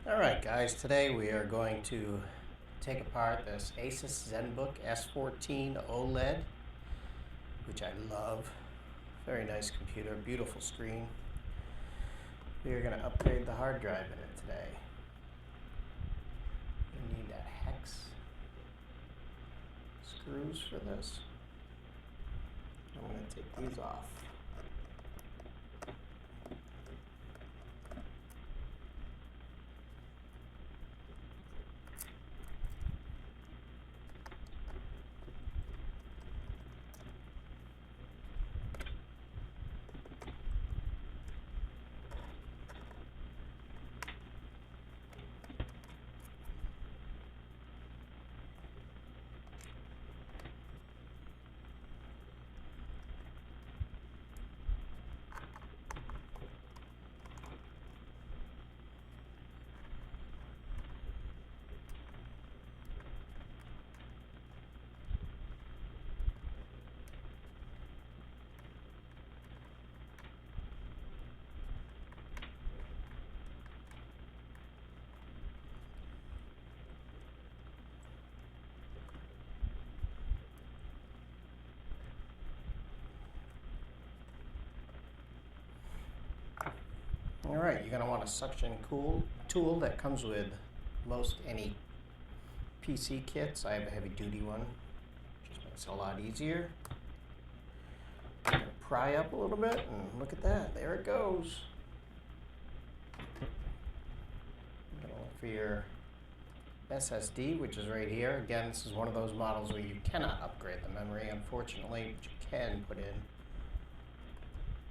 Alright guys, today we are going to take apart this ASUS Zenbook S14 OLED, which I love. Very nice computer, beautiful screen. We are going to upgrade the hard drive in it today. You need that hex screws for this. I'm going to take these off. Alright, you're going to want a suction cool tool that comes with most any PC kits. I have a heavy duty one, just makes it a lot easier. I'm going to pry up a little bit and look at that, there it goes. You're going to look for your SSD, which is right here. Again, this is one of those models where you cannot upgrade the memory, unfortunately, but you can put in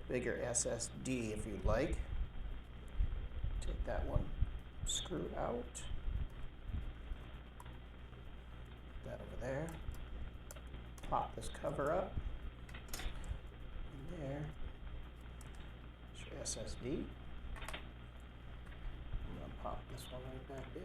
bigger SSD if you'd like. Take that one screw out. Put that over there. Pop this cover up. And there. There's your SSD. I'm going to pop this one right back in.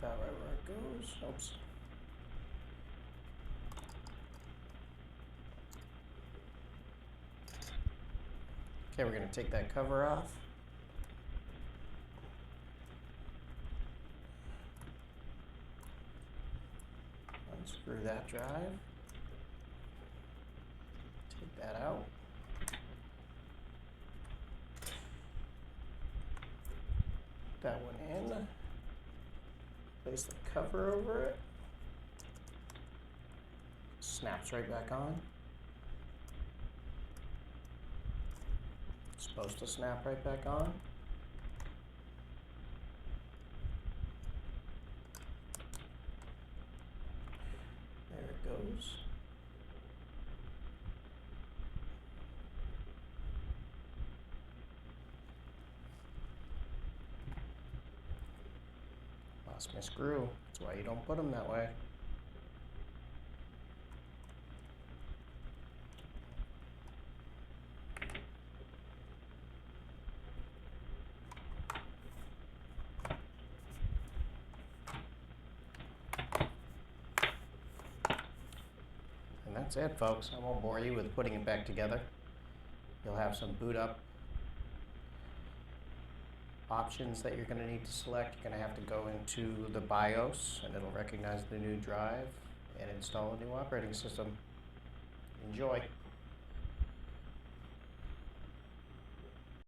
That right where it goes. Oops. Okay, we're going to take that cover off. Unscrew that drive. Take that out. Put that one in. Place the cover over it. Snaps right back on. It's supposed to snap right back on. There it goes. Lost my screw. That's why you don't put them that way. And that's it, folks. I won't bore you with putting it back together. You'll have some boot up options that you're going to need to select. You're going to have to go into the BIOS and it'll recognize the new drive and install a new operating system. Enjoy.